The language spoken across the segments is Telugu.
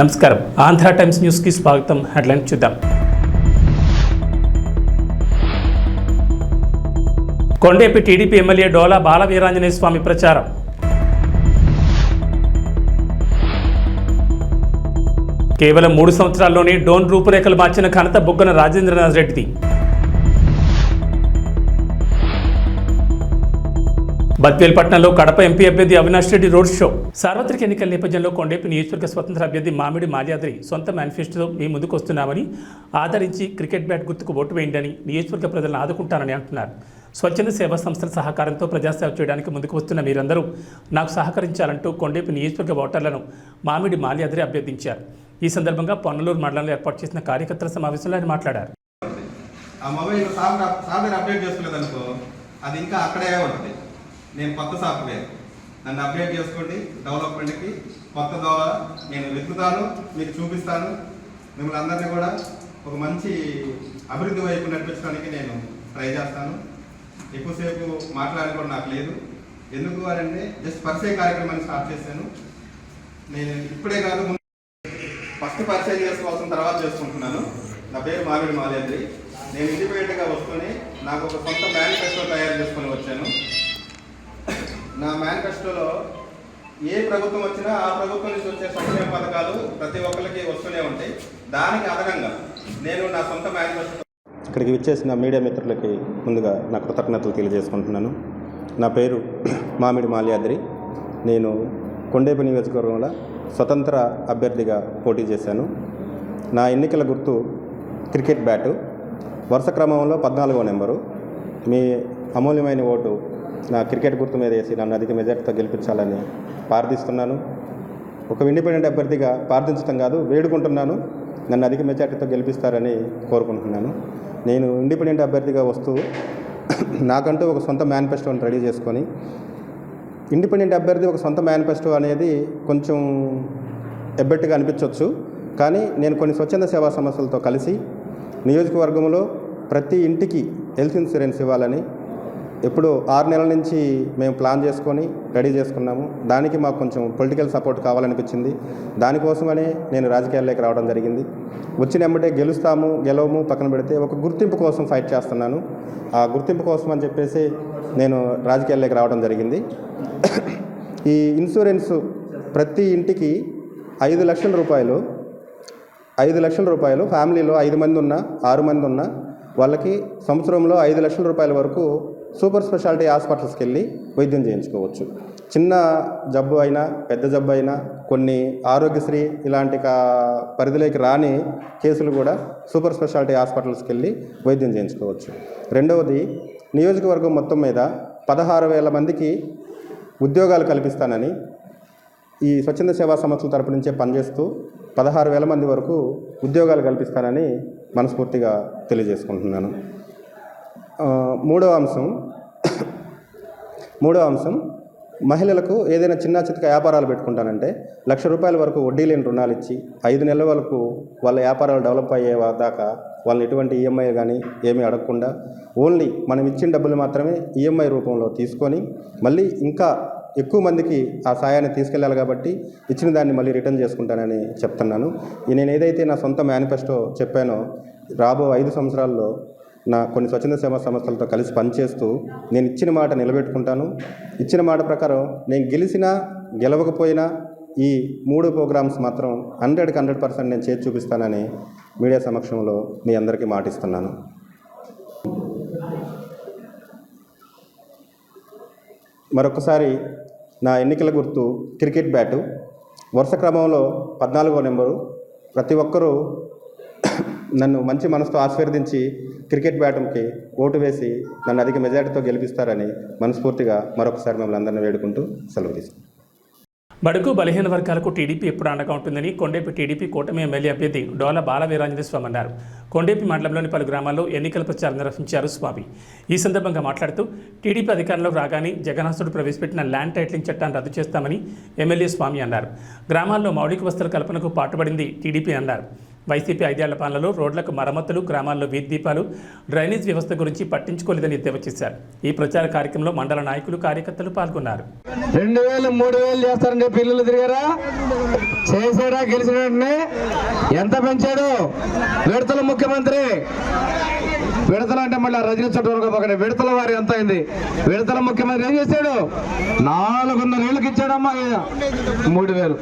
నమస్కారం. ఆంధ్ర టైమ్స్ న్యూస్కి స్వాగతం. హెడ్లైన్ చూద్దాం. కొండేపి టీడీపీ ఎమ్మెల్యే డోలా బాల వీరాంజనేయ స్వామి ప్రచారం. కేవలం 3 సంవత్సరాల్లోనే డోన్ రూపురేఖలు మార్చిన ఘనత బుగ్గన రాజేంద్రనాథ్ రెడ్డిది. బద్వేల్పట్నంలో కడప ఎంపీ అభ్యర్థి అవినాష్ రెడ్డి రోడ్ షో. సార్వత్రిక ఎన్నికల నేపథ్యంలో కొండేపి నియోజకవర్గ స్వతంత్ర అభ్యర్థి మామిడి మాల్యాద్రి సొంత మేనిఫెస్టోతో మీ ముందుకు వస్తున్నామని, ఆదరించి క్రికెట్ బ్యాట్ గుర్తుకు ఓటు వేయండి, నియోజకవర్గ ప్రజలను ఆదుకుంటానని అంటున్నారు. స్వచ్ఛంద సేవా సంస్థల సహకారంతో ప్రజాసేవ చేయడానికి ముందుకు వస్తున్న మీరందరూ నాకు సహకరించాలంటూ కొండేపి నియోజకవర్గ ఓటర్లను మామిడి మాల్యాద్రి అభ్యర్థించారు. ఈ సందర్భంగా పొన్నలూరు మండలంలో ఏర్పాటు చేసిన కార్యకర్తల సమావేశంలో ఆయన మాట్లాడారు. అది ఇంకా అక్కడే ఉంటుంది. నేను కొత్త సాఫ్ట్వేర్ నన్ను అప్డేట్ చేసుకోండి. డెవలప్మెంట్కి కొత్త ద్వారా నేను వెతుకుతాను, మీకు చూపిస్తాను. మిమ్మల్ని అందరినీ కూడా ఒక మంచి అభివృద్ధి వైపు నడిపించడానికి నేను ట్రై చేస్తాను. ఎక్కువసేపు మాట్లాడి కూడా నాకు లేదు. ఎందుకు అంటే జస్ట్ పరిచయ కార్యక్రమాన్ని స్టార్ట్ చేశాను. నేను ఇప్పుడే కాదు, ఫస్ట్ పరిచయం చేసుకోవాల్సిన తర్వాత చేసుకుంటున్నాను. నా పేరు మామిడి మాల్యాద్రి. నేను ఇండిపెండెంట్గా వస్తూనే నాకు ఒక సొంత మేనిఫెస్టో తయారు చేసుకొని వచ్చాను. నా మేనిఫెస్టోలో ఏ ప్రభుత్వం వచ్చినా ఆ ప్రభుత్వం నుంచి వచ్చే సంక్షేమ పథకాలు ప్రతి ఒక్కరికి వస్తూనే ఉంటాయి. దానికి అదనంగా నేను నా సొంత మేనిఫెస్టో. ఇక్కడికి విచ్చేసిన మీడియా మిత్రులకి ముందుగా నా కృతజ్ఞతలు తెలియజేసుకుంటున్నాను. నా పేరు మామిడి మాల్యాద్రి. నేను కొండేపి నియోజకవర్గంలో స్వతంత్ర అభ్యర్థిగా పోటీ చేశాను. నా ఎన్నికల గుర్తు క్రికెట్ బ్యాటు. వరుస క్రమంలో 14వ నెంబరు. మీ అమూల్యమైన ఓటు నా క్రికెట్ గుర్తు మీద వేసి నన్ను అధిక మెజార్టీతో గెలిపించాలని ప్రార్థిస్తున్నాను. ఒక ఇండిపెండెంట్ అభ్యర్థిగా ప్రార్థించడం కాదు, వేడుకుంటున్నాను. నన్ను అధిక మెజార్టీతో గెలిపిస్తారని కోరుకుంటున్నాను. నేను ఇండిపెండెంట్ అభ్యర్థిగా వస్తూ నాకంటూ ఒక సొంత మేనిఫెస్టోని రెడీ చేసుకొని, ఇండిపెండెంట్ అభ్యర్థి ఒక సొంత మేనిఫెస్టో అనేది కొంచెం ఎబ్బెట్టుగా అనిపించవచ్చు. కానీ నేను కొన్ని స్వచ్ఛంద సేవా సంస్థలతో కలిసి నియోజకవర్గంలో ప్రతి ఇంటికి హెల్త్ ఇన్సూరెన్స్ ఇవ్వాలని ఎప్పుడు 6 నెలల నుంచి మేము ప్లాన్ చేసుకొని రెడీ చేసుకున్నాము. దానికి మాకు కొంచెం పొలిటికల్ సపోర్ట్ కావాలనిపించింది. దానికోసమనే నేను రాజకీయాల్లోకి రావడం జరిగింది. వచ్చిన వెంబడే గెలుస్తాము గెలవము పక్కన పెడితే ఒక గుర్తింపు కోసం ఫైట్ చేస్తున్నాను. ఆ గుర్తింపు కోసం అని చెప్పేసి నేను రాజకీయాల్లోకి రావడం జరిగింది. ఈ ఇన్సూరెన్స్ ప్రతి ఇంటికి 5 లక్షల రూపాయలు, 5 లక్షల రూపాయలు ఫ్యామిలీలో 5 మంది ఉన్నా 6 మంది ఉన్నా వాళ్ళకి సంవత్సరంలో 5 లక్షల రూపాయల వరకు సూపర్ స్పెషాలిటీ హాస్పిటల్స్కి వెళ్ళి వైద్యం చేయించుకోవచ్చు. చిన్న జబ్బు అయినా పెద్ద జబ్బు అయినా కొన్ని ఆరోగ్యశ్రీ ఇలాంటి పరిధిలోకి రాని కేసులు కూడా సూపర్ స్పెషాలిటీ హాస్పిటల్స్కి వెళ్ళి వైద్యం చేయించుకోవచ్చు. రెండవది, నియోజకవర్గం మొత్తం మీద 16,000 మందికి ఉద్యోగాలు కల్పిస్తానని ఈ స్వచ్ఛంద సేవా సంస్థల తరపు నుంచే పనిచేస్తూ 16,000 మంది వరకు ఉద్యోగాలు కల్పిస్తానని మనస్ఫూర్తిగా తెలియజేసుకుంటున్నాను. మూడవ అంశం మహిళలకు ఏదైనా చిన్న చితక వ్యాపారాలు పెట్టుకుంటానంటే 1,00,000 రూపాయల వరకు వడ్డీ లేని రుణాలు ఇచ్చి 5 నెలల వరకు వాళ్ళ వ్యాపారాలు డెవలప్ అయ్యే దాకా వాళ్ళని ఎటువంటి ఈఎంఐ కానీ ఏమీ అడగకుండా ఓన్లీ మనం ఇచ్చిన డబ్బులు మాత్రమే ఈఎంఐ రూపంలో తీసుకొని మళ్ళీ ఇంకా ఎక్కువ మందికి ఆ సాయాన్ని తీసుకెళ్ళాలి కాబట్టి ఇచ్చిన దాన్ని మళ్ళీ రిటర్న్ చేసుకుంటానని చెప్తున్నాను. నేను ఏదైతే నా సొంత మేనిఫెస్టో చెప్పానో రాబో 5 సంవత్సరాల్లో నా కొన్ని స్వచ్ఛంద సేవా సంస్థలతో కలిసి పనిచేస్తూ నేను ఇచ్చిన మాట నిలబెట్టుకుంటాను. ఇచ్చిన మాట ప్రకారం నేను గెలిచినా గెలవకపోయినా ఈ 3 ప్రోగ్రామ్స్ మాత్రం 100% నేను చేసి చూపిస్తానని మీడియా సమక్షంలో మీ అందరికీ మాటిస్తున్నాను. మరొకసారి నా ఎన్నికల గుర్తు క్రికెట్ బ్యాటు. వరుస క్రమంలో 14వ నెంబరు. ప్రతి ఒక్కరూ నన్ను మంచి మనసుతో ఆశీర్వదించి క్రికెట్ బ్యాట్కి ఓటు వేసి నన్ను అధిక మెజార్టీతో గెలిపిస్తారని మనస్ఫూర్తిగా మరొకసారి మిమ్మల్ని అందరినీ వేడుకుంటూ సెలవు తీసుకుంటాను. బడుగు బలహీన వర్గాలకు టీడీపీ ఎప్పుడు అండగా ఉంటుందని కొండేపి టీడీపీ కూటమి ఎమ్మెల్యే అభ్యర్థి డోలా బాల వీరాంజనేయ స్వామి అన్నారు. కొండేపి మండలంలోని పలు గ్రామాల్లో ఎన్నికల ప్రచారం నిర్వహించారు స్వామి. ఈ సందర్భంగా మాట్లాడుతూ టీడీపీ అధికారంలోకి రాగానే జగన్హాసుడు ప్రవేశపెట్టిన ల్యాండ్ టైటిలింగ్ చట్టాన్ని రద్దు చేస్తామని ఎమ్మెల్యే స్వామి అన్నారు. గ్రామాల్లో మౌలిక వసతుల కల్పనకు పాటుపడింది టీడీపీ అన్నారు. వైసీపీ 5 ఏళ్ల పాలనలో రోడ్లకు మరమ్మతులు, గ్రామాల్లో వీధి దీపాలు, డ్రైనేజ్ వ్యవస్థ గురించి పట్టించుకోలేదని ఎద్దేవా చేశారు. ఈ ప్రచార కార్యక్రమంలో మండల నాయకులు, కార్యకర్తలు పాల్గొన్నారు. 2000, 3000 చేస్తారని చెప్పి ఇల్లు తిరిగారా? చేసాడా? గెలిచిన వెంటనే ఎంత పెంచాడు? విడతల ముఖ్యమంత్రి. విడతల అంటే మళ్ళీ రజనీ చుట్టూ పక్కన విడతల వారి ఎంత అయింది? విడతల ముఖ్యమంత్రి ఏం చేశాడు? 400 ఏళ్ళకి ఇచ్చాడమ్మా 3000.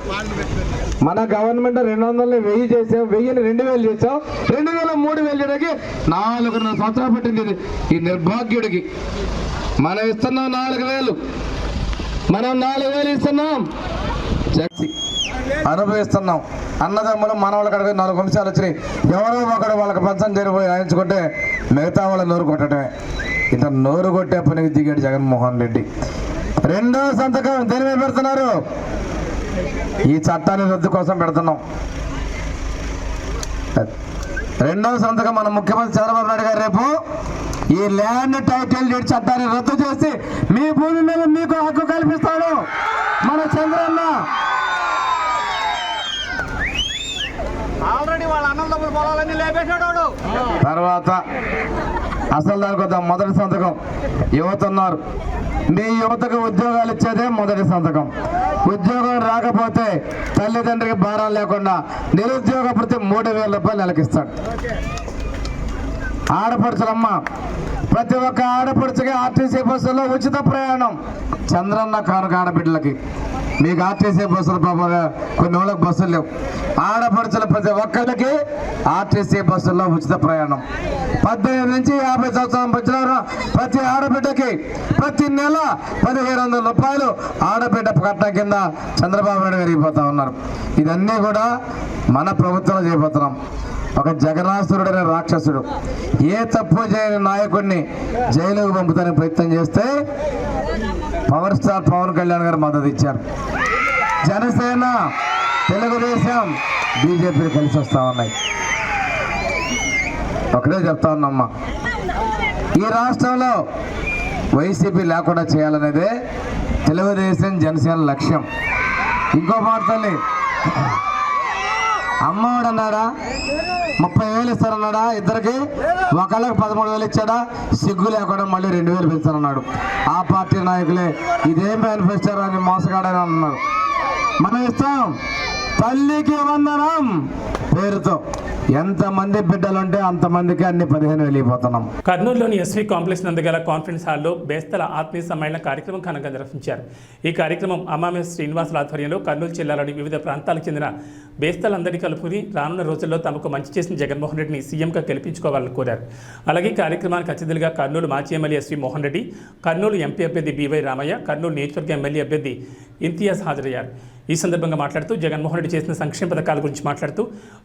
మన గవర్నమెంట్ 200 1000 చేసాం, 1000 2000 చేసాం. 2000 3000 చేయడానికి 4.5 సంవత్సరాలు పట్టింది ఈ నిర్భాగ్యుడికి. మనం ఇస్తున్నాం 4000, మనం 4000 ఇస్తున్నాం, అనుభవిస్తున్నాం. అన్నదమ్ములు మనవాళ్ళ కడిగి 4 వంశాలు వచ్చినాయి. ఎవరో ఒకడు వాళ్ళకి పంచం జరిగిపోయి రాయించుకుంటే మిగతా వాళ్ళ నోరు కొట్టడమే. ఇట్లా నోరు కొట్టే పనికి దిగాడు జగన్మోహన్ రెడ్డి. 2వ సంతకం దేని మీద పెడుతున్నారు? ఈ చట్టాన్ని రద్దు కోసం పెడుతున్నాం. 2వ సంతకం మన ముఖ్యమంత్రి చంద్రబాబు నాయుడు గారు రేపు ఈ ల్యాండ్ టైటిల్ డీడ్ చట్టాన్ని రద్దు చేసి మీ భూమి మీద మీకు హక్కు కల్పిస్తాడు మన చంద్రన్న. ఆల్రెడీ వాళ్ళ అన్నదమ్ముల పొలాలన్నీ లేపేశాడు. తర్వాత అసలు దానికి వద్దాం. మొదటి సంతకం యువత ఉన్నారు. మీ యువతకు ఉద్యోగాలు ఇచ్చేదే మొదటి సంతకం. ఉద్యోగం రాకపోతే తల్లిదండ్రికి భారం లేకుండా నిరుద్యోగ ప్రతి 3000 రూపాయలు నెలకిస్తాడు. ఆడపడుచులమ్మ, ప్రతి ఒక్క ఆడపడుచుకి ఆర్టీసీ బస్సులో ఉచిత ప్రయాణం. చంద్రన్న కానుక ఆడబిడ్డలకి. మీకు ఆర్టీసీ బస్సులు పాప కొన్ని వాళ్ళకి బస్సులు లేవు. ఆడపడుచుల ప్రతి ఒక్కరికి ఆర్టీసీ బస్సుల్లో ఉచిత ప్రయాణం. 18 నుంచి 50 సంవత్సరాల మధ్యలో ప్రతి ఆడబిడ్డకి ప్రతి నెల 1500 రూపాయలు ఆడబిడ్డ కట్నం కింద చంద్రబాబు నాయుడు పెరిగిపోతా ఉన్నారు. ఇదన్నీ కూడా మన ప్రభుత్వంలో చేయబోతున్నాం. ఒక జగనాసురుడైన రాక్షసుడు ఏ తప్పు చేయని నాయకుడిని జైలుకు పంపుతానికి ప్రయత్నం చేస్తే పవర్ స్టార్ పవన్ కళ్యాణ్ గారు మద్దతు ఇచ్చారు. జనసేన, తెలుగుదేశం, బీజేపీ కలిసి వస్తా ఉన్నాయి. ఒకటే చెప్తా ఉన్నామ్మా, ఈ రాష్ట్రంలో వైసీపీ లేకుండా చేయాలనేదే తెలుగుదేశం, జనసేన లక్ష్యం. ఇంకో మాటలే, అమ్మఒడు అన్నాడా? 30,000 ఇస్తారన్నాడా? ఇద్దరికి ఒకళ్ళకి 13,000 ఇచ్చాడా? సిగ్గు లేకుండా మళ్ళీ 2,000 పెంచారన్నాడు. ఆ పార్టీ నాయకులే ఇదే మేనిఫెస్టో అని మోసగాడని అన్నారు. మనం ఇస్తాం తల్లికి వందనం పేరుతో. ఎంతమంది బిడ్డలుంటే అంతమందికి అన్ని 15,000 వెళ్ళిపోతున్నాం. కర్నూలులోని ఎస్వి కాంప్లెక్స్ నందుగల కాన్ఫరెన్స్ హాల్లో బేస్తల ఆత్మీయ సమ్మేళన కార్యక్రమం ఘనంగా నిర్వహించారు. ఈ కార్యక్రమం అమ్మామె శ్రీనివాసుల ఆధ్వర్యంలో కర్నూలు జిల్లాలోని వివిధ ప్రాంతాలకు చెందిన బేస్తలందరినీ కలుపుకుని రానున్న రోజుల్లో తమకు మంచి చేసిన జగన్మోహన్ రెడ్డిని సీఎంగా గెలిపించుకోవాలని కోరారు. అలాగే కార్యక్రమానికి అతిథులుగా కర్నూలు మాజీ MLA SV Mohan Reddy, Kurnool MP అభ్యర్థి బివై రామయ్య, కర్నూలు నియోజకవర్గ ఎమ్మెల్యే అభ్యర్థి ఇంతియాజ్ హాజరయ్యారు. ఈ సందర్భంగా మాట్లాడుతూ జగన్మోహన్ రెడ్డి చేసిన సంక్షేమ పథకాల గురించి మాట్లాడుతూ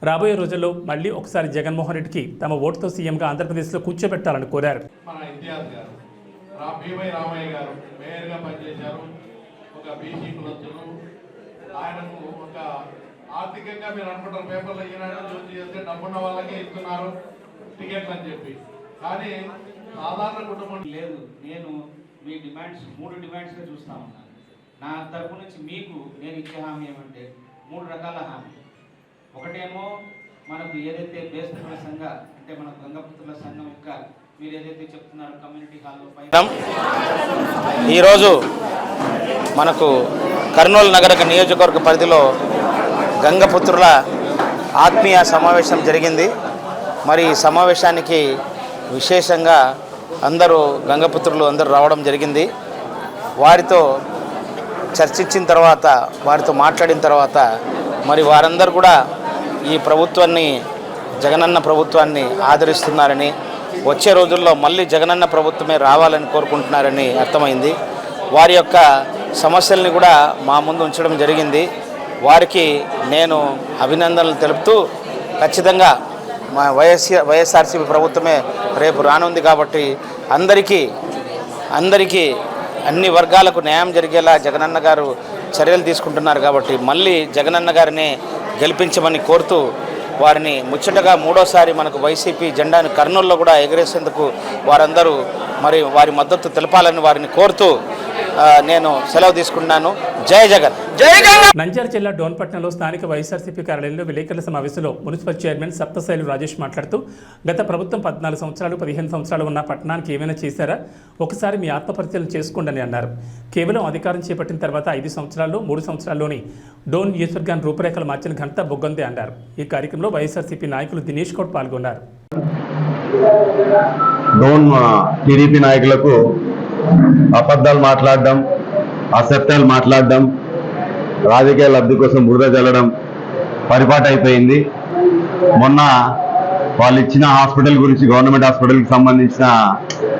రాబోయే రోజుల్లో మళ్ళీ ఒకసారి జగన్మోహన్ రెడ్డికి తమ ఓటుతో సీఎంగా ఆంధ్రప్రదేశ్లో కూర్చోబెట్టాలని కోరారు. మన ఇంతియాజ్ గారు, బివై రామయ్య గారు మేయర్గా పనిచేశారు. ఒక బీసీ కులస్తులు. ఆయనకు ఒక ఆర్థికంగా మీరు అనుకుంటారు పేపర్లో ఈనాడు జ్యోతి చేస్తే డబ్బున్న వాళ్ళకే ఇస్తున్నారు టికెట్లు అని చెప్పి. కానీ సాధారణ కుటుంబం లేదు. నేను మీ డిమాండ్స్ 3 డిమాండ్స్గా చూస్తా ఉన్నాను. నా తరపు నుంచి మీకు నేను ఇచ్చే హామీ ఏమంటే 3 రకాల హామీ. ఒకటేమో మనకు ఏదైతే బేస్తల సంఘ అంటే మన గంగపుత్రుల సంఘం యొక్క మీరు ఏదైతే చెప్తున్నారో కమ్యూనిటీ హాల్లో పైన ఈరోజు మనకు కర్నూలు నగర నియోజకవర్గ పరిధిలో గంగపుత్రుల ఆత్మీయ సమావేశం జరిగింది. మరి ఈ సమావేశానికి విశేషంగా అందరూ గంగపుత్రులు అందరూ రావడం జరిగింది. వారితో చర్చించిన తర్వాత, వారితో మాట్లాడిన తర్వాత మరి వారందరూ కూడా ఈ ప్రభుత్వాన్ని, జగనన్న ప్రభుత్వాన్ని ఆదరిస్తున్నారని, వచ్చే రోజుల్లో మళ్ళీ జగనన్న ప్రభుత్వమే రావాలని కోరుకుంటున్నారని అర్థమైంది. వారి యొక్క సమస్యల్ని కూడా మా ముందు ఉంచడం జరిగింది. వారికి నేను అభినందనలు తెలుపుతూ ఖచ్చితంగా మా వైఎస్ఆర్సీపీ ప్రభుత్వమే రేపు రానుంది కాబట్టి అందరికీ అన్ని వర్గాలకు న్యాయం జరిగేలా జగనన్న గారు చర్యలు తీసుకుంటున్నారు కాబట్టి మళ్ళీ జగనన్న గారిని గెలిపించమని కోరుతూ వారిని ముచ్చటగా 3వసారి మనకు వైసీపీ జెండాను కర్నూలులో కూడా ఎగరేసేందుకు వారందరూ మరి వారి మద్దతు తెలపాలని వారిని కోరుతూ నేను సెలవు తీసుకున్నాను. జై జగన్. జై జగన్. నంద్యాల జిల్లా డోన్పట్నంలో స్థానిక వైఎస్ఆర్సీపీ కార్యాలయంలో విలేకరుల సమావేశంలో మున్సిపల్ చైర్మన్ సప్తశైలు రాజేష్ మాట్లాడుతూ గత ప్రభుత్వం 14 సంవత్సరాలు 15 సంవత్సరాలు ఉన్న పట్టణానికి ఏమైనా చేశారా, ఒకసారి మీ ఆత్మపరిశీలన చేసుకోండి అన్నారు. కేవలం అధికారం చేపట్టిన తర్వాత 5 సంవత్సరాల్లో 3 సంవత్సరాల్లోని డోన్ నియోజకవర్గాన్ని రూపురేఖలు మార్చిన ఘనత బొగ్గొందే అన్నారు. ఈ కార్యక్రమంలో వైఎస్ఆర్సీపీ నాయకులు దినేష్ గౌడ్ పాల్గొన్నారు. డోన్ టీడీపీ నాయకులకు అబద్ధాలు మాట్లాడడం, అసత్యాలు మాట్లాడడం, రాజకీయ లబ్ధి కోసం బురద చల్లడం పరిపాటు అయిపోయింది. మొన్న వాళ్ళు ఇచ్చిన హాస్పిటల్ గురించి, గవర్నమెంట్ హాస్పిటల్కి సంబంధించిన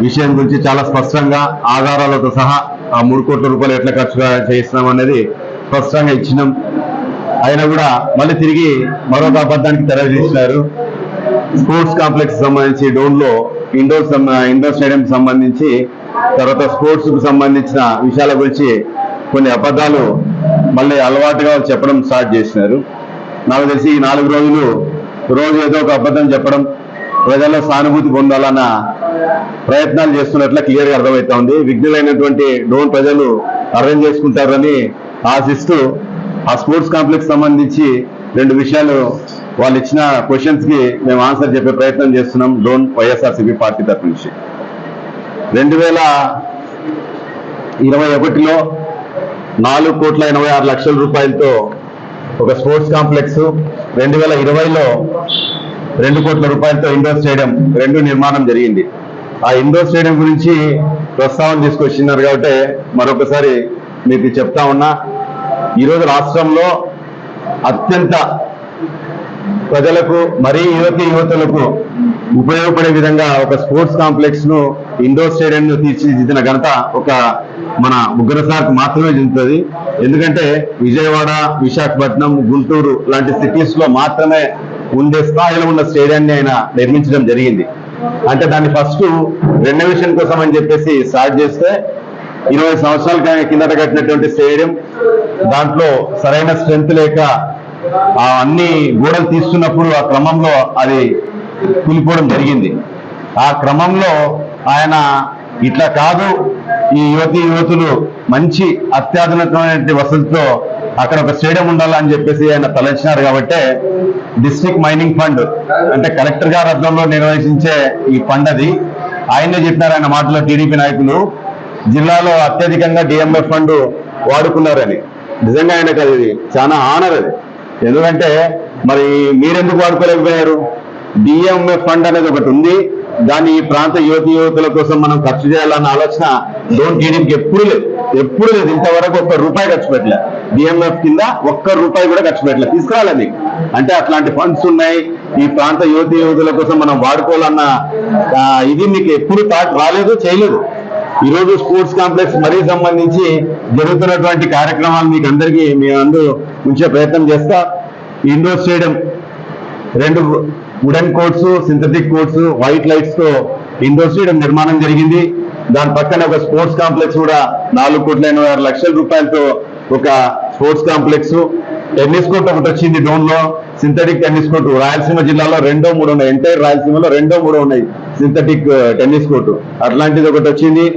విషయం గురించి చాలా స్పష్టంగా ఆధారాలతో సహా ఆ 3 కోట్ల రూపాయలు ఎట్లా ఖర్చు చేస్తున్నాం అనేది స్పష్టంగా ఇచ్చినాం. అయినా కూడా మళ్ళీ తిరిగి మరొక అబద్ధానికి తెరదీసినారు. స్పోర్ట్స్ కాంప్లెక్స్ సంబంధించి డోన్లో ఇండోర్ స్టేడియం సంబంధించి, తర్వాత స్పోర్ట్స్ కు సంబంధించిన విషయాల గురించి కొన్ని అబద్ధాలు మళ్ళీ అలవాటుగా చెప్పడం స్టార్ట్ చేసినారు. నాకు తెలిసి ఈ 4 రోజులు రోజు ఏదో ఒక అబద్ధం చెప్పడం, ప్రజల్లో సానుభూతి పొందాలన్న ప్రయత్నాలు చేస్తున్నట్లు క్లియర్గా అర్థమవుతా ఉంది. విఘ్నులైనటువంటి డోన్ ప్రజలు అర్థం చేసుకుంటారని ఆశిస్తూ ఆ స్పోర్ట్స్ కాంప్లెక్స్ సంబంధించి 2 విషయాలు వాళ్ళు ఇచ్చిన క్వశ్చన్స్ కి మేము ఆన్సర్ చెప్పే ప్రయత్నం చేస్తున్నాం. డోన్ వైఎస్ఆర్సీపీ పార్టీ తరఫు నుంచి 2021లో 4,86,00,000 రూపాయలతో ఒక స్పోర్ట్స్ కాంప్లెక్స్, 2020లో 2 కోట్ల రూపాయలతో ఇండోర్ స్టేడియం 2 నిర్మాణం జరిగింది. ఆ ఇండోర్ స్టేడియం గురించి ప్రస్తావన తీసుకొచ్చినారు కాబట్టి మరొకసారి మీకు చెప్తా ఉన్నా. ఈరోజు రాష్ట్రంలో అత్యంత ప్రజలకు, మరీ యువతులకు ఉపయోగపడే విధంగా ఒక స్పోర్ట్స్ కాంప్లెక్స్ ను, ఇండోర్ స్టేడియం ను తీర్చిదిద్దిన ఘనత ఒక మన ముగ్గురు సార్కి మాత్రమే చెందుతుంది. ఎందుకంటే విజయవాడ, విశాఖపట్నం, గుంటూరు లాంటి సిటీస్ లో మాత్రమే ఉండే స్థాయిలో ఉన్న స్టేడియాన్ని ఆయన నిర్మించడం జరిగింది. అంటే దాన్ని ఫస్ట్ రెనోవేషన్ కోసం అని చెప్పేసి స్టార్ట్ చేస్తే 20 సంవత్సరాల కిందట కట్టినటువంటి స్టేడియం, దాంట్లో సరైన స్ట్రెంత్ లేక ఆ అన్ని గోడలు తీస్తున్నప్పుడు ఆ క్రమంలో అది కూలిపోవడం జరిగింది. ఆ క్రమంలో ఆయన ఇట్లా కాదు, ఈ యువతులు మంచి అత్యాధునికమైన వసతితో అక్కడ ఒక స్టేడియం ఉండాలని చెప్పేసి ఆయన తలంచినారు. కాబట్టి డిస్ట్రిక్ట్ మైనింగ్ ఫండ్ అంటే కలెక్టర్ గారి అర్థంలో నిర్వహించే ఈ ఫండ్ అది. ఆయనే చెప్పినారు ఆయన మాటలో, టీడీపీ నాయకులు జిల్లాలో అత్యధికంగా డిఎంఎఫ్ ఫండ్ వాడుకున్నారని. నిజంగా ఆయనకు అది చాలా ఆనర్ అది. ఎందుకంటే మరి మీరెందుకు వాడుకోలేకపోయారు? డిఎంఎఫ్ ఫండ్ అనేది ఒకటి ఉంది, దాన్ని ఈ ప్రాంత యువతుల కోసం మనం ఖర్చు చేయాలన్న ఆలోచన డోన్ టీడీపీకి ఎప్పుడు లేదు. ఇంతవరకు ₹1 ఖర్చు పెట్టలే. డిఎంఎఫ్ కింద ₹1 కూడా ఖర్చు పెట్టలే. తీసుకురాలేదు. అంటే అట్లాంటి ఫండ్స్ ఉన్నాయి, ఈ ప్రాంత యువతుల కోసం మనం వాడుకోవాలన్న ఇది మీకు ఎప్పుడు థాట్ రాలేదు, చేయలేదు. ఈరోజు స్పోర్ట్స్ కాంప్లెక్స్ మరీ సంబంధించి జరుగుతున్నటువంటి కార్యక్రమాలు మీకు అందరికీ మీ అందు ఉంచే ప్రయత్నం చేస్తా. Indoor stadium 2 wooden courts, synthetic courts, white lights తో ఇండోర్ స్టేడియం నిర్మాణం జరిగింది. దాని పక్కన ఒక స్పోర్ట్స్ కాంప్లెక్స్ కూడా 4,86,00,000 రూపాయలతో ఒక స్పోర్ట్స్ కాంప్లెక్స్. టెన్నిస్ కోర్ట్ ఒకటి వచ్చింది డోన్ లో, సింథటిక్ టెన్నిస్ కోర్టు. రాయలసీమ జిల్లాలో 2, 3 ఉన్నాయి. ఎంటైర్ రాయలసీమలో 2, 3 ఉన్నాయి సింథటిక్ టెన్నిస్ కోర్టు. అట్లాంటిది ఒకటి వచ్చింది.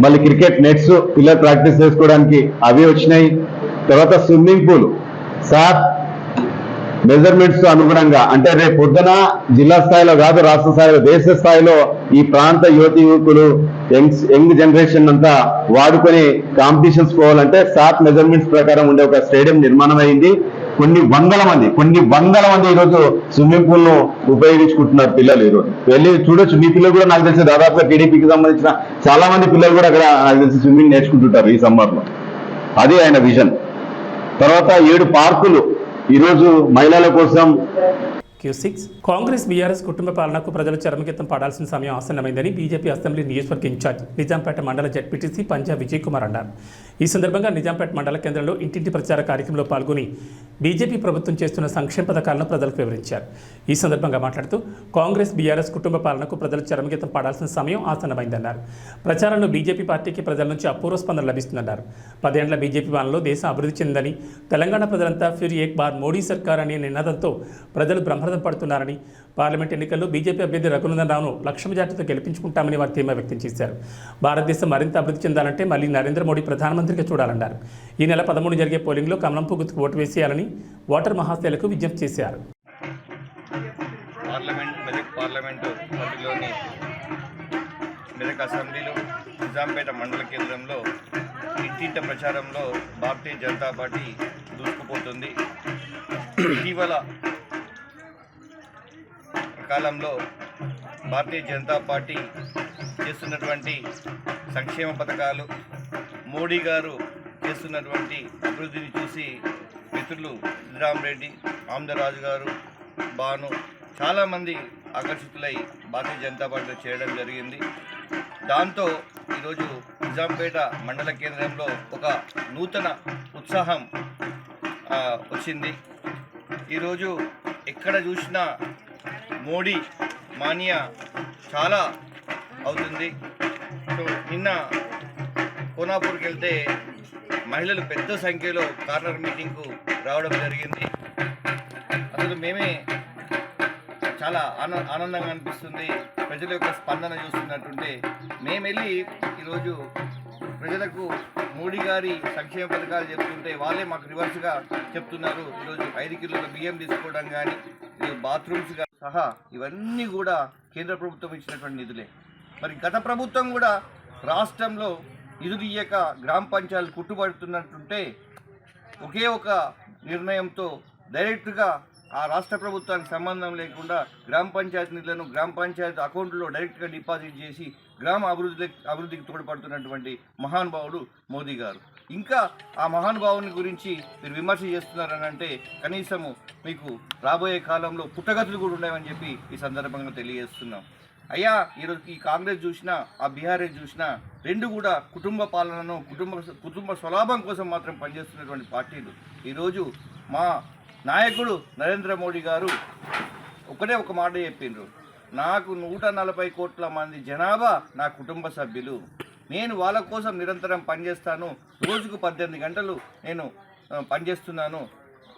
మళ్ళీ క్రికెట్ నెట్స్ పిల్లలు ప్రాక్టీస్ చేసుకోవడానికి అవి వచ్చినాయి. తర్వాత స్విమ్మింగ్ పూల్ సార్ మెజర్మెంట్స్ అనుగుణంగా, అంటే రేపు పొద్దున జిల్లా స్థాయిలో కాదు, రాష్ట్ర స్థాయిలో, దేశ స్థాయిలో ఈ ప్రాంత యువకులు, యంగ్ జనరేషన్ అంతా వాడుకొని కాంపిటీషన్స్ పోవాలంటే సాట్ మెజర్మెంట్స్ ప్రకారం ఉండే ఒక స్టేడియం నిర్మాణం అయింది. కొన్ని వందల మంది ఈరోజు స్విమ్మింగ్ పూల్ ను ఉపయోగించుకుంటున్నారు పిల్లలు. ఈరోజు వెళ్ళి చూడొచ్చు. మీ పిల్లలు కూడా నాకు తెలిసి దాదాపుగా టీడీపీకి సంబంధించిన చాలా మంది పిల్లలు కూడా అక్కడ నాకు తెలిసి స్విమ్మింగ్ నేర్చుకుంటుంటారు ఈ సమ్మర్ లో. అది ఆయన విజన్. తర్వాత 7 పార్కులు ఈరోజు మహిళల కోసం. Q6 కాంగ్రెస్ బీఆర్ఎస్ కుటుంబ పాలనకు ప్రజలు చరమగీతం పాడాల్సిన సమయం ఆసన్నమైందని బీజేపీ అసెంబ్లీ నియోజకవర్గ ఇన్ఛార్జ్ నిజాంపేట మండల జెడ్పీటీసీ పంజా విజయ్ కుమార్ అన్నారు. ఈ సందర్భంగా నిజాంపేట మండల కేంద్రంలో ఇంటింటి ప్రచార కార్యక్రమంలో పాల్గొని బీజేపీ ప్రభుత్వం చేస్తున్న సంక్షేమ పథకాలను ప్రజలకు వివరించారు. ఈ సందర్భంగా మాట్లాడుతూ కాంగ్రెస్ బీఆర్ఎస్ కుటుంబ పాలనకు ప్రజలు చరమగీతం పాడాల్సిన సమయం ఆసన్నమైందన్నారు. ప్రచారంలో బీజేపీ పార్టీకి ప్రజల నుంచి అపూర్వ స్పందన లభిస్తుందన్నారు. 10 ఏళ్ల బీజేపీ పాలనలో దేశం అభివృద్ధి చెందిందని, తెలంగాణ ప్రజలంతా ఫిర్ ఏక్ బార్ మోడీ సర్కార్ అనే నినాదంతో ప్రజలు బ్రహ్మరథం పడుతున్నారని, పార్లమెంట్ ఎన్నికల్లో బీజేపీ అభ్యర్థి రఘునందన్ రావును లక్ష మెజార్టీతో గెలిపించుకుంటామని వారు ధీమా వ్యక్తం చేశారు. భారతదేశం మరింత అభివృద్ధి చెందాలంటే మళ్ళీ నరేంద్ర మోడీ ప్రధానమంత్రిగా చూడాలన్నారు. ఈ నెల 13 జరిగే పోలింగ్లో కమలం పువ్వుకు ఓటు వేసేయాలని ఓటర్ మహాశైలకు విజ్ఞప్తి చేశారు. మెదక్ పార్లమెంటు పరిధిలోని మెదక్ అసెంబ్లీలో నిజాంపేట మండల కేంద్రంలో ఇంటింట ప్రచారంలో భారతీయ జనతా పార్టీ దూసుకుపోతుంది. ఇటీవల కాలంలో భారతీయ జనతా పార్టీ చేస్తున్నటువంటి సంక్షేమ పథకాలు, మోడీ గారు చేస్తున్నటువంటి అభివృద్ధిని చూసి మిత్రులు సిద్ధరామరెడ్డి, ఆమదరాజు గారు, బాను చాలామంది ఆకర్షితులై భారతీయ జనతా పార్టీలో చేరడం జరిగింది. దాంతో ఈరోజు నిజాంపేట మండల కేంద్రంలో ఒక నూతన ఉత్సాహం వచ్చింది. ఈరోజు ఎక్కడ చూసినా మోడీ మానియా చాలా అవుతుంది. సో నిన్న కోనాపూర్కి వెళ్తే మహిళలు పెద్ద సంఖ్యలో కార్నర్ మీటింగ్కు రావడం జరిగింది. అసలు మేమే చాలా ఆనందంగా అనిపిస్తుంది. ప్రజల యొక్క స్పందన చూస్తున్నట్టుంటే మేము వెళ్ళి ఈరోజు ప్రజలకు మోడీ గారి సంక్షేమ పథకాలు చెప్తుంటే వాళ్ళే మాకు రివర్స్గా చెప్తున్నారు. ఈరోజు 5 కిలోల బియ్యం తీసుకోవడం కానీ, బాత్రూమ్స్ సహా ఇవన్నీ కూడా కేంద్ర ప్రభుత్వం ఇచ్చినటువంటి నిధులే. మరి గత ప్రభుత్వం కూడా రాష్ట్రంలో నిధులు ఇయ్యక గ్రామ పంచాయతీలు కుట్టుబడుతున్నట్టుంటే ఒకే ఒక నిర్ణయంతో డైరెక్ట్గా ఆ రాష్ట్ర ప్రభుత్వానికి సంబంధం లేకుండా గ్రామ పంచాయతీ నిధులను గ్రామ పంచాయతీ అకౌంట్లో డైరెక్ట్గా డిపాజిట్ చేసి గ్రామ అభివృద్ధికి తోడ్పడుతున్నటువంటి మహానుభావుడు మోదీ గారు. ఇంకా ఆ మహానుభావుని గురించి మీరు విమర్శ చేస్తున్నారని అంటే కనీసము మీకు రాబోయే కాలంలో పుట్టగతులు కూడా ఉండవని చెప్పి ఈ సందర్భంగా తెలియజేస్తున్నాం. అయ్యా, ఈరోజు ఈ కాంగ్రెస్ చూసినా ఆ బీఆర్ఎస్ చూసినా రెండు కూడా కుటుంబ పాలనను కుటుంబ స్వలాభం కోసం మాత్రం పనిచేస్తున్నటువంటి పార్టీలు. ఈరోజు మా నాయకుడు నరేంద్ర మోడీ గారు ఒక మాట చెప్పిండ్రు, నాకు 140 కోట్ల మంది జనాభా నా కుటుంబ సభ్యులు, నేను వాళ్ళ కోసం నిరంతరం పనిచేస్తాను, రోజుకు 18 గంటలు నేను పనిచేస్తున్నాను.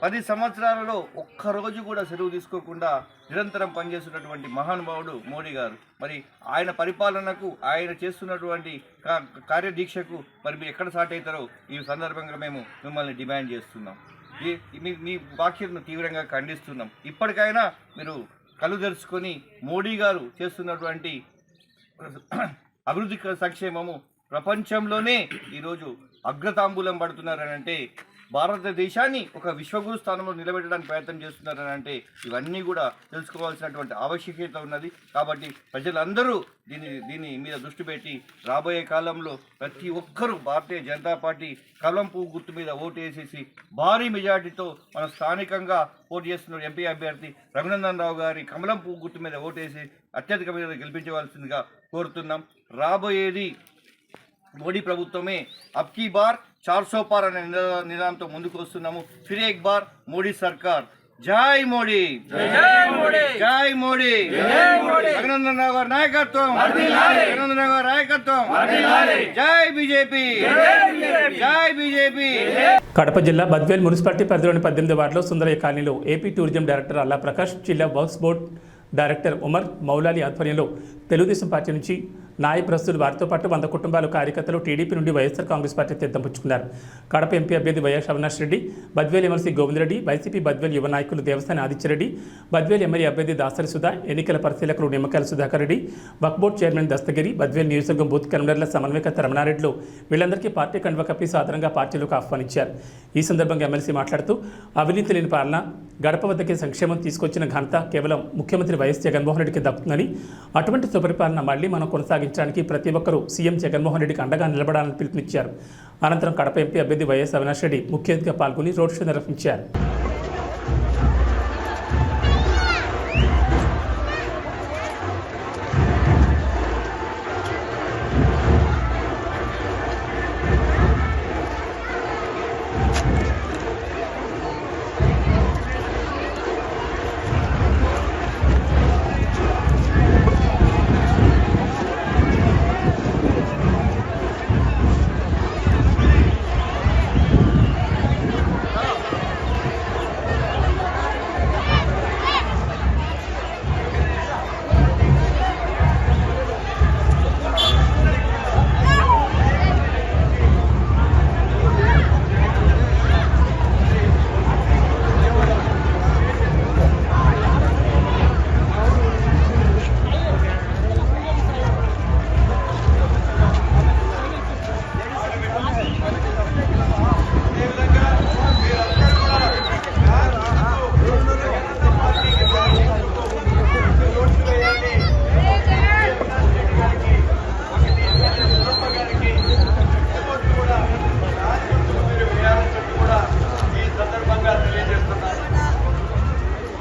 10 సంవత్సరాలలో ఒక్కరోజు కూడా సెలవు తీసుకోకుండా నిరంతరం పనిచేస్తున్నటువంటి మహానుభావుడు మోడీ గారు. మరి ఆయన పరిపాలనకు, ఆయన చేస్తున్నటువంటి కార్యదీక్షకు మరి మీరు ఎక్కడ సాట్ అవుతారో ఈ సందర్భంగా మేము మిమ్మల్ని డిమాండ్ చేస్తున్నాం. మీ వ్యాఖ్యలను తీవ్రంగా ఖండిస్తున్నాం. ఇప్పటికైనా మీరు కళ్ళు తెరుచుకొని మోడీ గారు చేస్తున్నటువంటి అభివృద్ధి సంక్షేమము ప్రపంచంలోనే ఈరోజు అగ్రతాంబూలం పడుతున్నారని అంటే, భారతదేశాన్ని ఒక విశ్వగురు స్థానంలో నిలబెట్టడానికి ప్రయత్నం చేస్తున్నారని అంటే ఇవన్నీ కూడా తెలుసుకోవాల్సినటువంటి ఆవశ్యకత ఉన్నది. కాబట్టి ప్రజలందరూ దీని మీద దృష్టి పెట్టి రాబోయే కాలంలో ప్రతి ఒక్కరూ భారతీయ జనతా పార్టీ కమలం పువ్వు గుర్తు మీద ఓటు వేసేసి భారీ మెజార్టీతో మన స్థానికంగా పోటీ చేస్తున్న ఎంపీ అభ్యర్థి రఘునందన్ రావు గారి కమలం పువ్వు గుర్తు మీద ఓటు వేసి అత్యధిక మీద గెలిపించవలసిందిగా కోరుతున్నాం. రాబోయేది మోడీ ప్రభుత్వమే. అబ్కీ బార్ 400 పార్ అనే నినాదంతో ముందుకు వస్తున్నాము. ఫిర్ ఏక్ బార్ మోడీ సర్కార్. జై మోడీ, జై మోడీ, రఘునందన్ రావు గారి నాయకత్వం, రఘునందన్ రావు గారి నాయకత్వం. జై బీజేపీ, జై బీజేపీ. కడప జిల్లా బద్వేల్ మున్సిపాలిటీ పరిధిలోని 18వ వార్డులో సుందరయ్య కాలనీలో ఏపీ టూరిజం డైరెక్టర్ అల్లా ప్రకాష్, జిల్లా works board director Umar Moula Ali ఆధ్వర్యంలో తెలుగుదేశం పార్టీ నుంచి నాయకులు వారితో పాటు 100 కుటుంబాలు కార్యకర్తలు టీడీపీ నుండి వైఎస్ఆర్ కాంగ్రెస్ పార్టీ తీర్థం పుచ్చుకున్నారు. కడప ఎంపీ అభ్యర్థి YS Avinash Reddy, Badvel MLC Govinda Reddy, YCP Badvel యువ నాయకులు దేవస్థాని ఆదిత్యరెడ్డి, బద్వేల్ ఎమ్మెల్యే అభ్యర్థి దాసరి సుధా, ఎన్నికల పరిశీలకులు నిమ్మకాయల సుధాకర్ రెడ్డి, వక్ఫ్ బోర్డు చైర్మన్ దస్తగిరి, బద్వేల్ నియోజకవర్గం బూత్ కన్వీనర్ల సమన్వయకర్త రమణారెడ్డిలు వీళ్ళందరికీ పార్టీ కండువా కప్పి సాధారణంగా పార్టీలోకి ఆహ్వానించారు. ఈ సందర్భంగా ఎమ్మెల్సీ మాట్లాడుతూ అవినీతి లేని పాలన, గడప వద్దకే సంక్షేమం తీసుకొచ్చిన ఘనత కేవలం ముఖ్యమంత్రి వైఎస్ జగన్మోహన్ రెడ్డికి దక్కుతుందని, అటువంటి సుపరిపాలన మళ్లీ మనం కొనసాగించడానికి ప్రతి ఒక్కరూ సీఎం జగన్మోహన్ రెడ్డికి అండగా నిలబడాలని పిలుపునిచ్చారు. అనంతరం కడప ఎంపీ అభ్యర్థి వైఎస్ అవినాష్ రెడ్డి ముఖ్య అతిథిగా పాల్గొని రోడ్ షో నిర్వహించారు.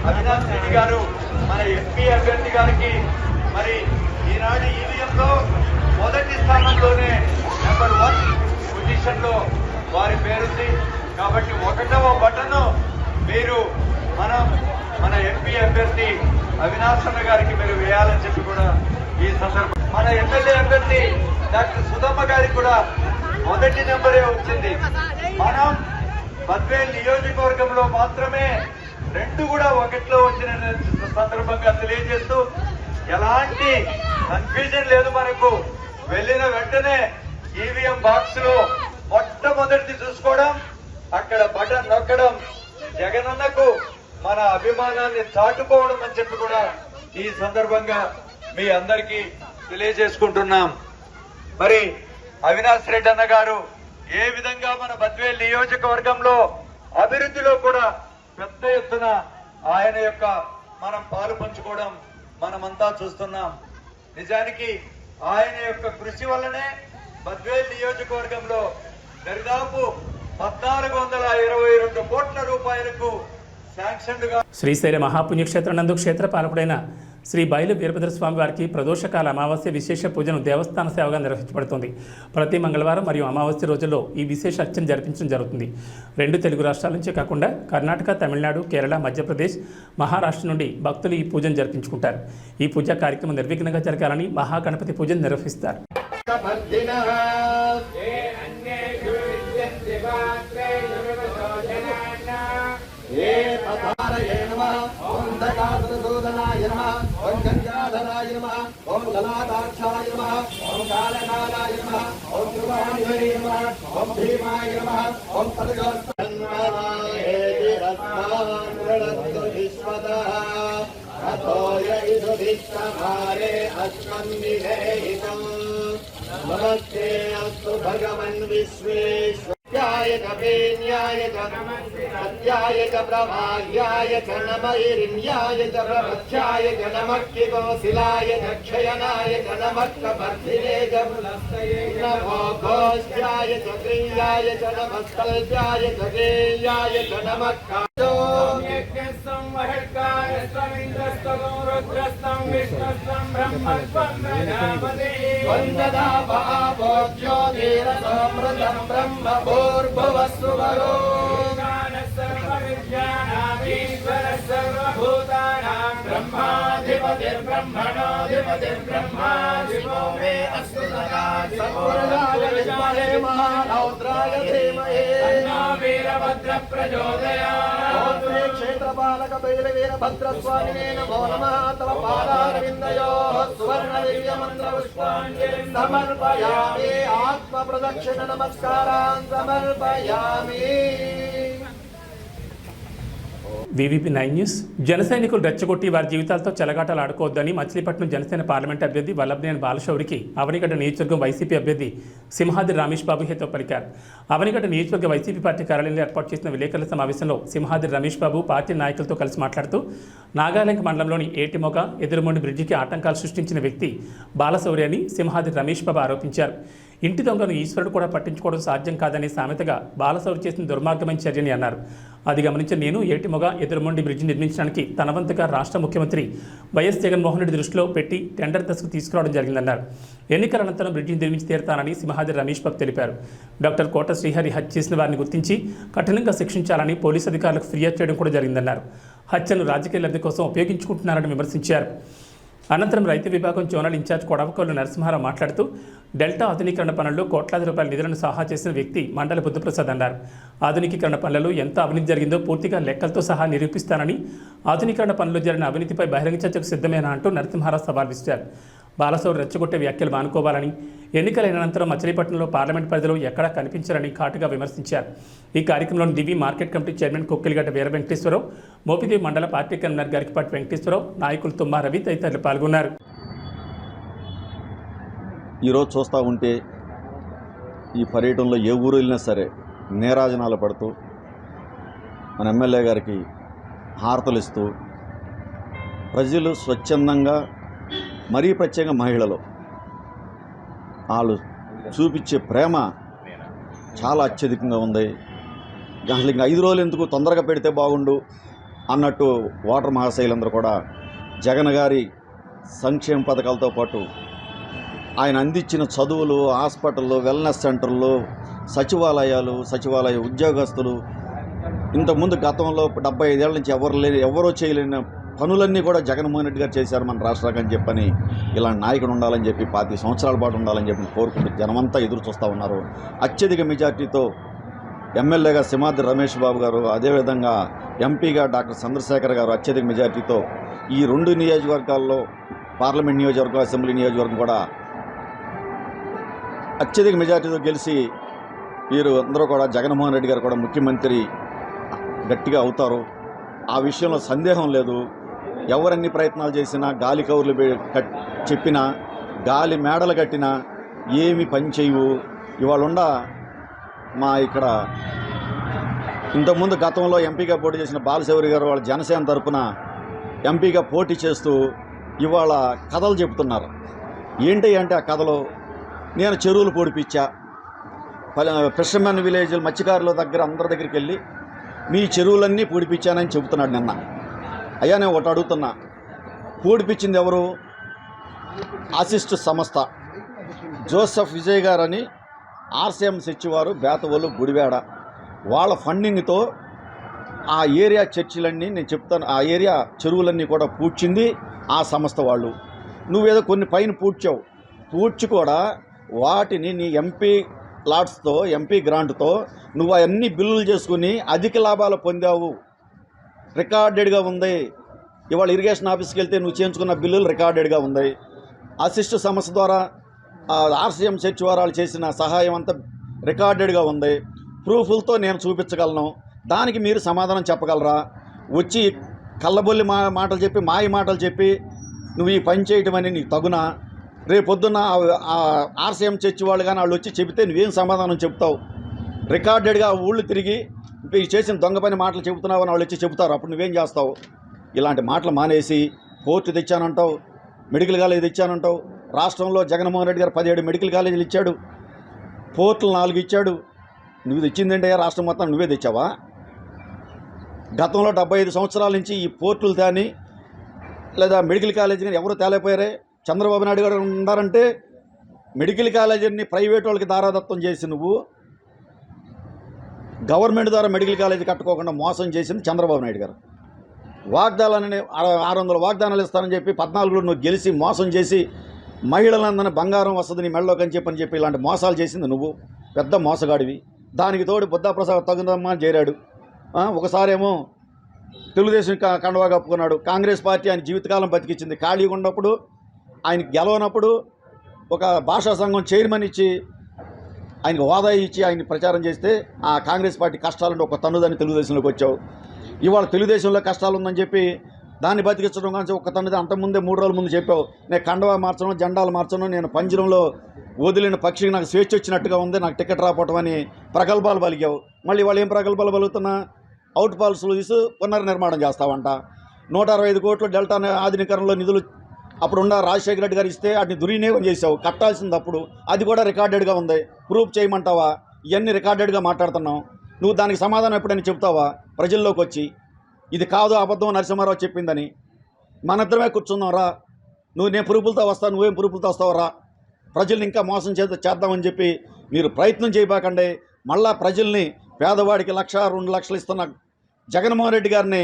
అవినాష్ రెడ్డి గారు మన ఎంపీ అభ్యర్థి గారికి మరి ఈనాడు ఈవీఎంలో మొదటి స్థానంలోనే నెంబర్ 1 పొజిషన్లో వారి పేరుంది. కాబట్టి 1వ బటన్ మీరు మన ఎంపీ అభ్యర్థి అవినాష్ అన్న గారికి మీరు వేయాలని చెప్పి కూడా ఈ సందర్భం మన ఎమ్మెల్యే అభ్యర్థి డాక్టర్ సుధమ్మ గారికి కూడా మొదటి నెంబరే వచ్చింది. మనం బద్వేల్ నియోజకవర్గంలో మాత్రమే 2 కూడా 1లో వచ్చిన సందర్భంగా తెలియజేస్తూ ఎలాంటి కన్ఫ్యూజన్ లేదు. మనకు వెళ్ళిన వెంటనే ఈవీఎం బాక్స్ లో మొట్టమొదటిది చూసుకోవడం, అక్కడ బటన్ నొక్కడం, జగనన్నకు మన అభిమానాన్ని చాటుకోవడం అని చెప్పి కూడా ఈ సందర్భంగా మీ అందరికీ తెలియజేసుకుంటున్నాం. మరి అవినాష్ రెడ్డి అన్న గారు ఏ విధంగా మన బద్వేల్ నియోజకవర్గంలో అభివృద్ధిలో కూడా పెద్ద ఎత్తున ఆయన యొక్క మనం పాలు పంచుకోవడం మనమంతా చూస్తున్నాం. నిజానికి ఆయన యొక్క కృషి వల్లనే బద్వేల్ నియోజకవర్గంలో దరిదాపు 1422 కోట్ల రూపాయలకు శాంక్షన్లుగా శ్రీశైల మహాపుణ్యక్షేత్రం నందు క్షేత్రపాలకుడైన శ్రీ బయలు వీరభద్ర స్వామి వారికి ప్రదోషకాల అమావాస్య విశేష పూజను దేవస్థాన సేవగా నిర్వహించబడుతుంది. ప్రతి మంగళవారం మరియు అమావాస్య రోజుల్లో ఈ విశేష అర్చన జరిపించడం జరుగుతుంది. 2 తెలుగు రాష్ట్రాల నుంచే కాకుండా కర్ణాటక, తమిళనాడు, కేరళ, మధ్యప్రదేశ్, మహారాష్ట్ర నుండి భక్తులు ఈ పూజను జరిపించుకుంటారు. ఈ పూజా కార్యక్రమం నిర్విఘ్నంగా జరగాలని మహాగణపతి పూజను నిర్వహిస్తారు. ఓం దకాసురసూదనాయ నమః, ఓం గంగాధరాయ నమః, ఓం లలాటాక్షాయ నమః, ఓం కాళకాలాయ నమః, ఓం ధ్రువాణివే నమః, ఓం భీమాయ నమః, ఓం పదగోస్తన్మనాయేతిరస్మాన్రణత్తు విశ్వతః అతోయ ఇదుదిష్టమారే అస్మన్నిధేహితం నమస్తే అస్తు భగవన్ విశ్వేశ్వరాయ కవేన్యాయ సత్యాయ చ ప్రవాహ్యాయ చ నమైరిన్యాయ చ ప్రపథ్యాయ చ నమఃకిగోశిలాయ చ క్షయనాయ చ నమఃకపర్ధినే చ నమో ఘోష్యాయ చ క్రియాయ చ నమస్తల్యాయ చ గేయాయ చ నమఃకాదో వందదా భావోజ్యో ధీరసమృతం బ్రహ్మ భూర్భువస్సు వరో బ్రహ్మాధిపతిర్బ్రహ్మణోధిపతిర్బ్రహ్మా శివో మే అస్తు సదాశివోరాయ మహారౌద్రాయ ధీమహి తన్నో వీరభద్ర ప్రచోదయాత్. క్షేత్రపాలక బయలు వీరభద్రస్వామినే నమో నమః. తవ పాదారవిందయోః సువర్ణ దివ్య మంత్ర పుష్పాంజలిం సమర్పయామి. ఆత్మ ప్రదక్షిణ నమస్కారాన్ సమర్పయామి. VVP 9 news. జన సైనికులు రెచ్చగొట్టి వారి జీవితాలతో చెలగాటలు ఆడుకోవద్దని మచిలీపట్నం జనసేన పార్లమెంట్ అభ్యర్థి వల్లభనేని బాలశౌరికి అవనిగడ్డ నియోజకవర్గం వైసీపీ అభ్యర్థి సింహాద్రి రమేష్ బాబు హితవు పలికారు. అవనిగడ్డ నియోజకవర్గ వైసీపీ పార్టీ కార్యాలయంలో ఏర్పాటు చేసిన విలేకరుల సమావేశంలో సింహాద్రి రమేష్ బాబు పార్టీ నాయకులతో కలిసి మాట్లాడుతూ నాగాలంక మండలంలోని ఏటిమొగ ఎదురుమొండి బ్రిడ్జికి ఆటంకాలు సృష్టించిన వ్యక్తి బాలశౌరి అని సింహాద్రి రమేష్ బాబు ఆరోపించారు. ఇంటి దొంగను ఈశ్వరుడు కూడా పట్టించుకోవడం సాధ్యం కాదనే సామెతగా బాలశౌరి చేసిన దుర్మార్గమైన చర్యని అన్నారు. అది గమనించిన నేను ఏటిమొగ ఎదురుమొండి బ్రిడ్జి నిర్మించడానికి తన వంతుగా రాష్ట్ర ముఖ్యమంత్రి వైఎస్ జగన్మోహన్ రెడ్డి దృష్టిలో పెట్టి టెండర్ దశకు తీసుకురావడం జరిగిందన్నారు. ఎన్నికల అనంతరం బ్రిడ్జిని నిర్మించి తీరుతానని సింహాద్రి రమేష్ బాబు తెలిపారు. డాక్టర్ కోట శ్రీహరి హత్య చేసిన వారిని గుర్తించి కఠినంగా శిక్షించాలని పోలీసు అధికారులకు ఫిర్యాదు చేయడం కూడా జరిగిందన్నారు. హత్యను రాజకీయ లబ్ధి కోసం ఉపయోగించుకుంటున్నారని విమర్శించారు. అనంతరం రైతు విభాగం జోనల్ ఇన్ఛార్జ్ కొడవకొల్లు నరసింహారావు మాట్లాడుతూ డెల్టా ఆధునీకరణ పనుల్లో కోట్లాది రూపాయల నిధులను సహా చేసిన వ్యక్తి మండల బుద్ధప్రసాద్ అన్నారు. ఆధునీకరణ పనులలో ఎంత అవినీతి జరిగిందో పూర్తిగా లెక్కలతో సహా నిరూపిస్తానని, ఆధునీకరణ పనుల్లో జరిగిన అవినీతిపై బహిరంగ చర్చకు సిద్ధమేనా అంటూ నరసింహారావు సవాల్ విసిరారు. బాలశౌరి రెచ్చగొట్టే వ్యాఖ్యలు మానుకోవాలని, ఎన్నికలైన అనంతరం మచిలీపట్నంలో పార్లమెంట్ పరిధిలో ఎక్కడా కనిపించారని ఘాటుగా విమర్శించారు. ఈ కార్యక్రమంలో దివి మార్కెట్ కమిటీ చైర్మన్ కొక్కిలిగడ్డ వీర వెంకటేశ్వరరావు, మోపిదేవి మండల పార్టీ కన్వీనర్ గరికిపాటి వెంకటేశ్వరరావు, నాయకులు తుమ్మా రవి తదితరులు పాల్గొన్నారు. ఈరోజు చూస్తూ ఉంటే ఈ పర్యటనలో ఏ ఊరు వెళ్ళినా సరే నేరాజనాలు పడుతూ మన ఎమ్మెల్యే గారికి హారతలు ఇస్తూ ప్రజలు స్వచ్ఛందంగా, మరీ ప్రత్యేకంగా మహిళలు వాళ్ళు చూపించే ప్రేమ చాలా అత్యధికంగా ఉంది. అసలు ఇంకా 5 రోజులు ఎందుకు, తొందరగా పెడితే బాగుండు, అన్నట్టు ఓటర్ మహాశైలందరూ కూడా జగన్ గారి సంక్షేమ పథకాలతో పాటు ఆయన అందించిన చదువులు, హాస్పిటళ్ళు, వెల్నెస్ సెంటర్లు, సచివాలయ ఉద్యోగస్తులు, ఇంతకుముందు గతంలో 75 ఏళ్ల నుంచి ఎవరో చేయలేని పనులన్నీ కూడా జగన్మోహన్ రెడ్డి గారు చేశారు మన రాష్ట్రానికి అని చెప్పని, ఇలాంటి నాయకుడు ఉండాలని చెప్పి 25 సంవత్సరాల పాటు ఉండాలని చెప్పి కోరుకుంటూ జనమంతా ఎదురు చూస్తూ ఉన్నారు. అత్యధిక మెజార్టీతో ఎమ్మెల్యేగా సింహాద్రి రమేష్ బాబు గారు, అదేవిధంగా ఎంపీగా డాక్టర్ చంద్రశేఖర్ గారు అత్యధిక మెజార్టీతో ఈ 2 నియోజకవర్గాల్లో పార్లమెంట్ నియోజకవర్గం, అసెంబ్లీ నియోజకవర్గం కూడా అత్యధిక మెజార్టీతో గెలిచి వీరు అందరూ కూడా జగన్మోహన్ రెడ్డి గారు కూడా ముఖ్యమంత్రి గట్టిగా అవుతారు. ఆ విషయంలో సందేహం లేదు. ఎవరన్ని ప్రయత్నాలు చేసినా, గాలి కౌర్లు చెప్పినా, గాలి మేడలు కట్టినా ఏమి పని చేయవు. ఇవాళ మా ఇక్కడ ఇంతకుముందు గతంలో ఎంపీగా పోటీ చేసిన బాలశౌరి గారు వాళ్ళ జనసేన తరపున ఎంపీగా పోటీ చేస్తూ ఇవాళ కథలు చెబుతున్నారు. ఏంటి అంటే ఆ కథలో నేను చెరువులు పొడిపించా, ఫిషర్మెన్ విలేజ్ మత్స్యకారుల దగ్గర అందరి దగ్గరికి వెళ్ళి మీ చెరువులన్నీ పూడిపించానని చెబుతున్నాడు నిన్న. అయ్యా నేను ఒకటి అడుగుతున్నా, పూడిపించింది ఎవరు? అసిస్ట్ సంస్థ జోసెఫ్ విజయ్ గారని ఆర్సీఎం సచివారు బేతవోలు గుడివాడ వాళ్ళ ఫండింగ్తో ఆ ఏరియా చర్చిలన్నీ నేను చెప్తాను, ఆ ఏరియా చెరువులన్నీ కూడా పూడ్చింది ఆ సంస్థ వాళ్ళు. నువ్వేదో కొన్ని పైన పూడ్చి కూడా వాటిని నీ ఎంపీ ప్లాట్స్తో, ఎంపీ గ్రాంట్తో నువ్వు అవన్నీ బిల్లులు చేసుకుని అధిక లాభాలు పొందావు. రికార్డెడ్గా ఉంది. ఇవాళ ఇరిగేషన్ ఆఫీస్కి వెళ్తే నువ్వు చేయించుకున్న బిల్లులు రికార్డెడ్గా ఉంది. అసిస్ట్ సంస్థ ద్వారా ఆర్సీఎం సచివారాలు చేసిన సహాయం అంతా రికార్డెడ్గా ఉంది. ప్రూఫ్లతో నేను చూపించగలను. దానికి మీరు సమాధానం చెప్పగలరా? వచ్చి కళ్ళబొల్లి మాటలు చెప్పి, మాయ మాటలు చెప్పి నువ్వు ఈ పని చేయటం అని నీకు తగునా? రేపొద్దున్న ఆర్సీఎం చర్చి వాళ్ళు కానీ వాళ్ళు వచ్చి చెబితే నువ్వేం సమాధానం చెప్తావు? రికార్డెడ్గా ఊళ్ళు తిరిగి చేసిన దొంగ పని మాటలు చెబుతున్నావు అని వాళ్ళు వచ్చి చెబుతారు. అప్పుడు నువ్వేం చేస్తావు? ఇలాంటి మాటలు మానేసి పోర్టు తెచ్చానంటావు, మెడికల్ కాలేజ్ తెచ్చానంటావు. రాష్ట్రంలో జగన్మోహన్ రెడ్డి గారు 17 మెడికల్ కాలేజీలు ఇచ్చాడు, పోర్టులు 4 ఇచ్చాడు. నువ్వు తెచ్చిందంటే రాష్ట్రం మొత్తం నువ్వే తెచ్చావా? గతంలో 75 సంవత్సరాల నుంచి ఈ పోర్టులు కానీ లేదా మెడికల్ కాలేజీ కానీ ఎవరు తేలేపోయారే? చంద్రబాబు నాయుడు గారు ఉన్నారంటే మెడికల్ కాలేజీని ప్రైవేట్ వాళ్ళకి దారాదత్తం చేసి నువ్వు గవర్నమెంట్ ద్వారా మెడికల్ కాలేజీ కట్టుకోకుండా మోసం చేసింది చంద్రబాబు నాయుడు గారు. వాగ్దానాలని 600 వాగ్దానాలు ఇస్తానని చెప్పి 14లో నువ్వు గెలిచి మోసం చేసి మహిళలందరినీ బంగారం వస్తుంది నీ మెడలోకి అని చెప్పి ఇలాంటి మోసాలు చేసింది నువ్వు. పెద్ద మోసగాడివి. దానికి తోడు బుద్ధాప్రసాద్ తగుదమ్మా చేరాడు. ఒకసారేమో తెలుగుదేశం కండువా కప్పుకున్నాడు. కాంగ్రెస్ పార్టీ ఆయన జీవితకాలం బతికించింది. ఖాళీగా ఉన్నప్పుడు ఆయనకి గెలవనప్పుడు ఒక భాషా సంఘం చైర్మన్ ఇచ్చి ఆయనకు హోదా ఇచ్చి ఆయన ప్రచారం చేస్తే ఆ కాంగ్రెస్ పార్టీ కష్టాలుంటే ఒక తన్నుదని తెలుగుదేశంలోకి వచ్చావు. ఇవాళ తెలుగుదేశంలో కష్టాలు ఉందని చెప్పి దాన్ని బతికించడం కానీ ఒక తన్నుది అంతకుముందే 3 రోజుల ముందు చెప్పావు. నేను కండువా మార్చను, జెండాలు మార్చను, నేను పంజరంలో వదిలిన పక్షికి నాకు స్వేచ్ఛ వచ్చినట్టుగా ఉంది, నాకు టికెట్ రాకపోవటం అని ప్రగల్భాలు పలిగావు. మళ్ళీ వాళ్ళు ఏం ప్రగల్భాలు పలుకుతున్నా? అవుట్ పాల్స్ తీసి పునర్నిర్మాణం చేస్తావంట. 165 కోట్లు డెల్టా ఆధునీకరణలో నిధులు అప్పుడున్న రాజశేఖర రెడ్డి గారు ఇస్తే వాటిని దుర్వినియోగం చేసావు. కట్టాల్సింది అప్పుడు అది కూడా రికార్డెడ్గా ఉంది. ప్రూఫ్ చేయమంటావా? ఇవన్నీ రికార్డెడ్గా మాట్లాడుతున్నావు. నువ్వు దానికి సమాధానం ఎప్పుడైనా చెప్తావా ప్రజల్లోకి వచ్చి? ఇది కాదు అబద్ధం నరసింహారావు చెప్పిందని. మనిద్దరమే కూర్చుందాం రా. నేను ప్రూఫ్లతో వస్తాను, నువ్వేం ప్రూఫ్లతో వస్తావు రా. ప్రజల్ని ఇంకా మోసం చేద్దామని చెప్పి మీరు ప్రయత్నం చేయబాకండి. మళ్ళా ప్రజల్ని పేదవాడికి 1,00,000, 2 లక్షలు ఇస్తున్న జగన్మోహన్ రెడ్డి గారిని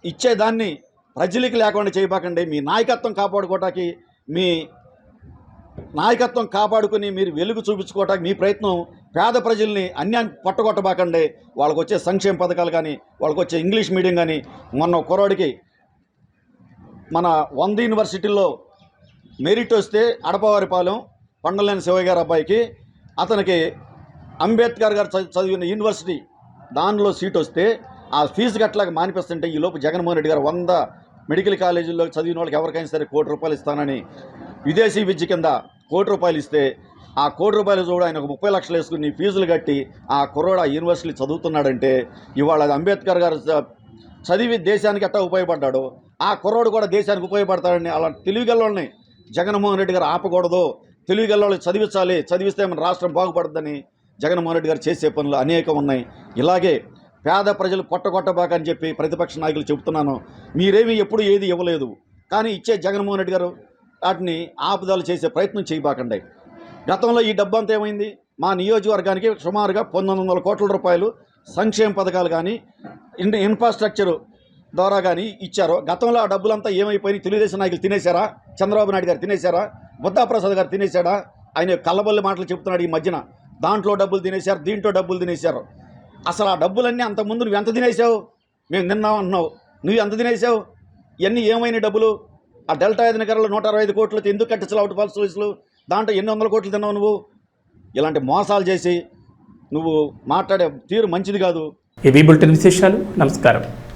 ఇచ్చేదాన్ని ప్రజలకి లేకుండా చేయబాకండి. మీ నాయకత్వం కాపాడుకోవటానికి, మీ నాయకత్వం కాపాడుకుని మీరు వెలుగు చూపించుకోవటానికి మీ ప్రయత్నం పేద ప్రజల్ని అన్యాన్ని పట్టగొట్టబాకండి. వాళ్ళకు వచ్చే సంక్షేమ పథకాలు కానీ, వాళ్ళకు వచ్చే ఇంగ్లీష్ మీడియం కానీ, మొన్న కుర్రాడికి మన 100 యూనివర్సిటీల్లో మెరిట్ వస్తే అడపవారిపాలెం పండలేని శివయ్య గారి అబ్బాయికి అతనికి అంబేద్కర్ గారు చదివిన యూనివర్సిటీ దానిలో సీట్ వస్తే ఆ ఫీజు కట్టలాగా మానిపిస్తుంటే ఈలోపు జగన్మోహన్ రెడ్డి గారు 100 మెడికల్ కాలేజీల్లో చదివిన వాళ్ళకి ఎవరికైనా సరే ₹1 కోటి ఇస్తానని విదేశీ విద్య కింద ₹1 కోటి ఇస్తే ఆ ₹1 కోటి చూడ ఆయన 30 లక్షలు వేసుకుని ఫీజులు కట్టి ఆ కుర్రోడు ఆ యూనివర్సిటీ చదువుతున్నాడంటే ఇవాళ అంబేద్కర్ గారు చదివి దేశానికి ఎట్టా ఉపయోగపడ్డాడు, ఆ కుర్రోడు కూడా దేశానికి ఉపయోగపడతాడని అలా తెలివిగల్లోని జగన్మోహన్ రెడ్డి గారు ఆపకూడదు. తెలివిగల్లోళ్ళకి చదివించాలి, చదివిస్తే మన రాష్ట్రం బాగుపడుతుందని జగన్మోహన్ రెడ్డి గారు చేసే పనులు అనేకం ఉన్నాయి. ఇలాగే పేద ప్రజలు పొట్టగొట్టబాకని చెప్పి ప్రతిపక్ష నాయకులు చెబుతున్నాను. మీరేమీ ఎప్పుడు ఏది ఇవ్వలేదు, కానీ ఇచ్చే జగన్మోహన్ రెడ్డి గారు వాటిని ఆపుదల చేసే ప్రయత్నం చేయబాకండి. గతంలో ఈ డబ్బు అంతా ఏమైంది? మా నియోజకవర్గానికి సుమారుగా 1900 కోట్ల రూపాయలు సంక్షేమ పథకాలు కానీ ఇన్ఫ్రాస్ట్రక్చర్ ద్వారా కానీ ఇచ్చారు. గతంలో ఆ డబ్బులంతా ఏమైపోయినాయి? తెలుగుదేశం నాయకులు తినేశారా? చంద్రబాబు నాయుడు గారు తినేశారా? బుద్ధాప్రసాద్ గారు తినేశాడా? ఆయన కళ్ళబొల్లి మాటలు చెప్తున్నాడు ఈ మధ్యన. దాంట్లో డబ్బులు తినేశారు, దీంట్లో డబ్బులు తినేశారు. అసలు ఆ డబ్బులన్నీ అంతకుముందు నువ్వు ఎంత తినేసావు? మేము తిన్నాం అంటున్నావు, నువ్వు ఎంత తినేసావు? ఇవన్నీ ఏమైనా డబ్బులు? ఆ డెల్టా నగరంలో 165 కోట్లతో ఎందుకు కట్టించాలి అవుట్ ఫాల్ సర్వీసులు? దాంట్లో 800 కోట్లు తిన్నావు నువ్వు. ఇలాంటి మోసాలు చేసి నువ్వు మాట్లాడే తీరు మంచిది కాదు. ఇవి బులెటిన్ విశేషాలు. నమస్కారం.